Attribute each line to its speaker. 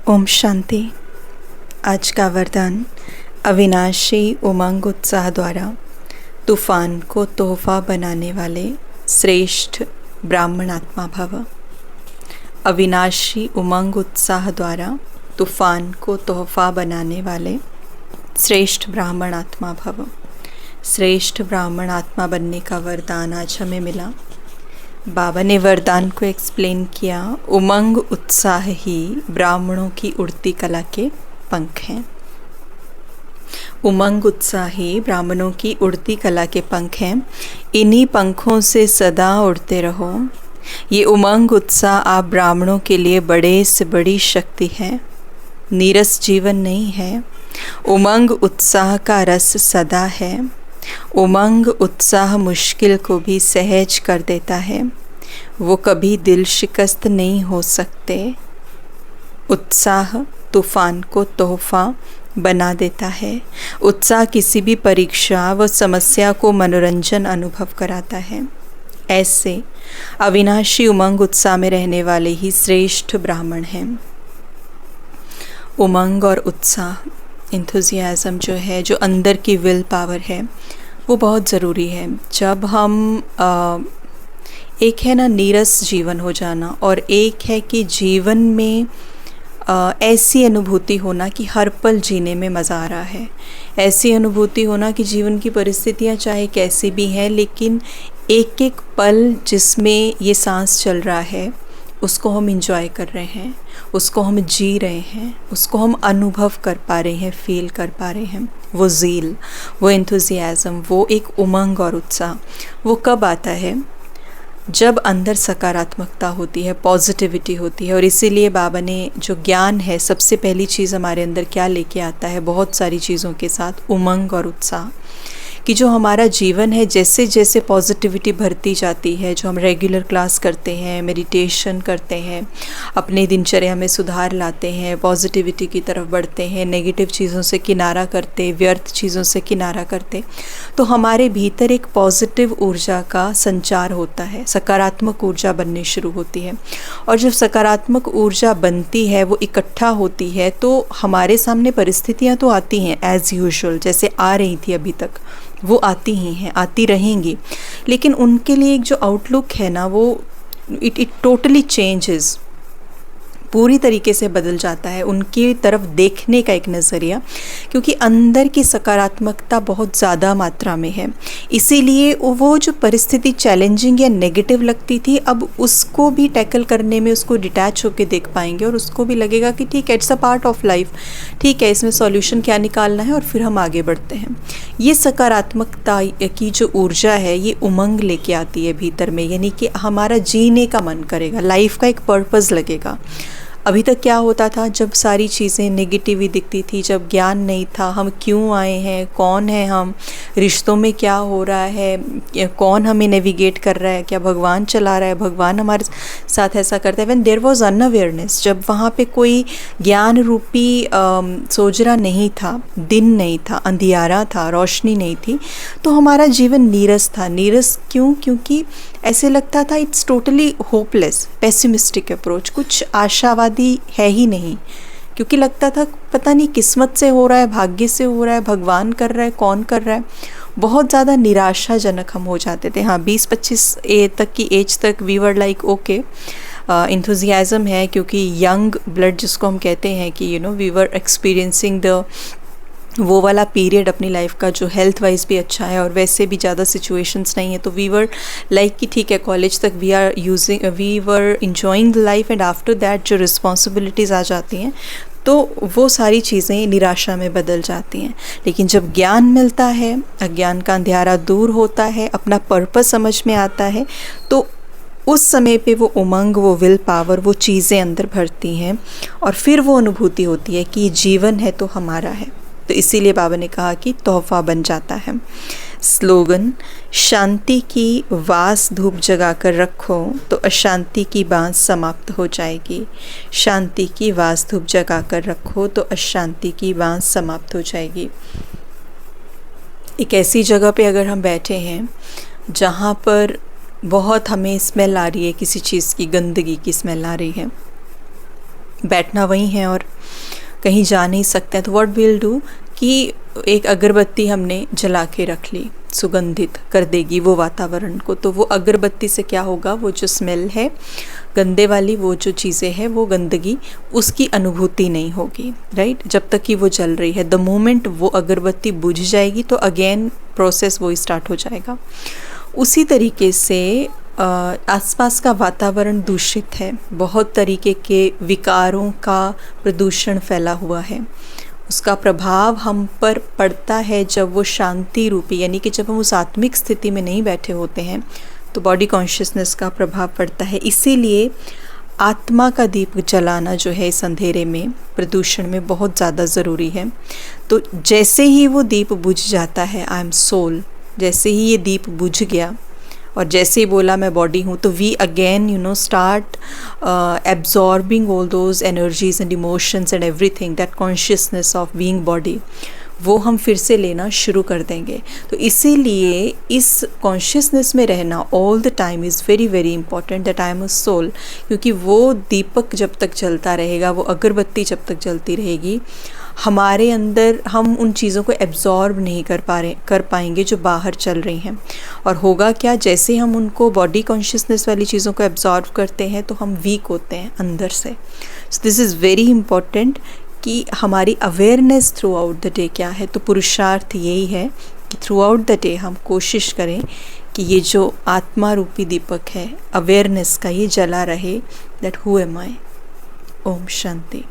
Speaker 1: ओम शांति। आज का वरदान अविनाशी उमंग उत्साह द्वारा तूफान को तोहफा बनाने वाले श्रेष्ठ ब्राह्मण आत्मा भव। अविनाशी उमंग उत्साह द्वारा तूफान को तोहफा बनाने वाले श्रेष्ठ ब्राह्मण आत्मा भव। श्रेष्ठ ब्राह्मण आत्मा बनने का वरदान आज हमें मिला। बाबा ने वरदान को एक्सप्लेन किया, उमंग उत्साह ही ब्राह्मणों की उड़ती कला के पंख हैं। उमंग उत्साह ही ब्राह्मणों की उड़ती कला के पंख हैं। इन्हीं पंखों से सदा उड़ते रहो। ये उमंग उत्साह आप ब्राह्मणों के लिए बड़े से बड़ी शक्ति है। नीरस जीवन नहीं है। उमंग उत्साह का रस सदा है। उमंग उत्साह मुश्किल को भी सहज कर देता है। वो कभी दिल शिकस्त नहीं हो सकते। उत्साह तूफान को तोहफा बना देता है। उत्साह किसी भी परीक्षा व समस्या को मनोरंजन अनुभव कराता है। ऐसे अविनाशी उमंग उत्साह में रहने वाले ही श्रेष्ठ ब्राह्मण हैं। उमंग और उत्साह, इंथुजियाज़म जो है, जो अंदर की विल पावर है, वो बहुत ज़रूरी है। जब हम एक है ना नीरस जीवन हो जाना, और एक है कि जीवन में ऐसी अनुभूति होना कि हर पल जीने में मज़ा आ रहा है। ऐसी अनुभूति होना कि जीवन की परिस्थितियाँ चाहे कैसी भी हैं, लेकिन एक एक पल जिसमें ये सांस चल रहा है उसको हम इंजॉय कर रहे हैं, उसको हम जी रहे हैं, उसको हम अनुभव कर पा रहे हैं, फील कर पा रहे हैं। वो ज़ील, वो एंथुजियाज़म, वो एक उमंग और उत्साह, वो कब आता है? जब अंदर सकारात्मकता होती है, पॉजिटिविटी होती है। और इसीलिए बाबा ने जो ज्ञान है, सबसे पहली चीज़ हमारे अंदर क्या लेके आता है, बहुत सारी चीज़ों के साथ, उमंग और उत्साह। कि जो हमारा जीवन है, जैसे जैसे पॉजिटिविटी भरती जाती है, जो हम रेगुलर क्लास करते हैं, मेडिटेशन करते हैं, अपने दिनचर्या में सुधार लाते हैं, पॉजिटिविटी की तरफ बढ़ते हैं, नेगेटिव चीज़ों से किनारा करते, व्यर्थ चीज़ों से किनारा करते, तो हमारे भीतर एक पॉजिटिव ऊर्जा का संचार होता है, सकारात्मक ऊर्जा बननी शुरू होती है। और जब सकारात्मक ऊर्जा बनती है, वो इकट्ठा होती है, तो हमारे सामने परिस्थितियाँ तो आती हैं एज़ यूजुअल, जैसे आ रही थी अभी तक, वो आती ही हैं, आती रहेंगी। लेकिन उनके लिए एक जो आउटलुक है ना, वो इट टोटली चेंजेस, पूरी तरीके से बदल जाता है उनकी तरफ देखने का एक नज़रिया, क्योंकि अंदर की सकारात्मकता बहुत ज़्यादा मात्रा में है। इसीलिए वो जो परिस्थिति चैलेंजिंग या नेगेटिव लगती थी, अब उसको भी टैकल करने में, उसको डिटैच होकर देख पाएंगे, और उसको भी लगेगा कि ठीक है, it's a part of life, ठीक है, इसमें सॉल्यूशन क्या निकालना है, और फिर हम आगे बढ़ते हैं। ये सकारात्मकता की जो ऊर्जा है, ये उमंग लेके आती है भीतर में, यानी कि हमारा जीने का मन करेगा, लाइफ का एक पर्पज़ लगेगा। अभी तक क्या होता था, जब सारी चीज़ें नेगेटिव दिखती थी, जब ज्ञान नहीं था, हम क्यों आए हैं, कौन है हम, रिश्तों में क्या हो रहा है, कौन हमें नेविगेट कर रहा है, क्या भगवान चला रहा है, भगवान हमारे साथ ऐसा करता है। व्हेन देयर वाज अनअवेयरनेस, जब वहाँ पे कोई ज्ञान रूपी सोजरा नहीं था, दिन नहीं था, अंधियारा था, रोशनी नहीं थी, तो हमारा जीवन नीरस था। नीरस क्यों? क्योंकि ऐसे लगता था it's totally hopeless, pessimistic approach, कुछ आशावादी है ही नहीं, क्योंकि लगता था पता नहीं किस्मत से हो रहा है, भाग्य से हो रहा है, भगवान कर रहा है, कौन कर रहा है। बहुत ज़्यादा निराशाजनक हम हो जाते थे। हाँ, 20-25 तक की एज तक we were like okay, enthusiasm है, क्योंकि यंग ब्लड जिसको हम कहते हैं कि वी वर एक्सपीरियंसिंग द वो वाला पीरियड अपनी लाइफ का, जो हेल्थ वाइज भी अच्छा है, और वैसे भी ज़्यादा सिचुएशंस नहीं है, तो वी वर लाइक कि ठीक है, कॉलेज तक we were enjoying the life, and after that जो रिस्पॉन्सिबिलिटीज़ आ जाती हैं, तो वो सारी चीज़ें निराशा में बदल जाती हैं। लेकिन जब ज्ञान मिलता है, अज्ञान का अंधेरा दूर होता है, अपना पर्पस समझ में आता है, तो उस समय पे वो उमंग, वो विल पावर, वो चीज़ें अंदर भरती हैं, और फिर वो अनुभूति होती है कि जीवन है तो हमारा है। तो इसीलिए बाबा ने कहा कि तोहफा बन जाता है। स्लोगन, शांति की वास धूप जगा कर रखो तो अशांति की बांस समाप्त हो जाएगी। शांति की वास धूप जगा कर रखो तो अशांति की बांस समाप्त हो जाएगी। एक ऐसी जगह पे अगर हम बैठे हैं जहाँ पर बहुत हमें स्मेल आ रही है, किसी चीज़ की गंदगी की स्मेल आ रही है, बैठना वहीं है और कहीं जा नहीं सकते हैं, तो व्हाट विल डू कि एक अगरबत्ती हमने जला के रख ली, सुगंधित कर देगी वो वातावरण को। तो वो अगरबत्ती से क्या होगा, वो जो स्मेल है गंदे वाली, वो जो चीज़ें हैं, वो गंदगी, उसकी अनुभूति नहीं होगी, राइट, जब तक कि वो जल रही है। द मोमेंट वो अगरबत्ती बुझ जाएगी तो अगेन प्रोसेस वो स्टार्ट हो जाएगा। उसी तरीके से आसपास का वातावरण दूषित है, बहुत तरीके के विकारों का प्रदूषण फैला हुआ है। उसका प्रभाव हम पर पड़ता है जब वो शांति रूपी, यानी कि जब हम उस आत्मिक स्थिति में नहीं बैठे होते हैं, तो बॉडी कॉन्शियसनेस का प्रभाव पड़ता है। इसीलिए आत्मा का दीप जलाना जो है इस अंधेरे में, प्रदूषण में बहुत ज़्यादा ज़रूरी है। तो जैसे ही वो दीप बुझ जाता है, आई एम सोल, जैसे ही ये दीप बुझ गया और जैसे ही बोला मैं बॉडी हूँ, तो we again start absorbing all those energies and emotions and everything, that consciousness of being body, वो हम फिर से लेना शुरू कर देंगे। तो इसीलिए इस कॉन्शियसनेस में रहना all the time is very very important, that I am a soul. क्योंकि वो दीपक जब तक जलता रहेगा, वो अगरबत्ती जब तक जलती रहेगी, हमारे अंदर हम उन चीज़ों को एब्जॉर्ब नहीं कर पाएंगे जो बाहर चल रही हैं। और होगा क्या, जैसे हम उनको बॉडी कॉन्शियसनेस वाली चीज़ों को एब्जॉर्ब करते हैं तो हम वीक होते हैं अंदर से। So this is very important कि हमारी awareness through out the day क्या है। तो पुरुषार्थ यही है कि थ्रू आउट द डे हम कोशिश करें कि ये जो आत्मा रूपी दीपक है अवेयरनेस का, ये जला रहे, दैट हु एम आई। ओम शांति।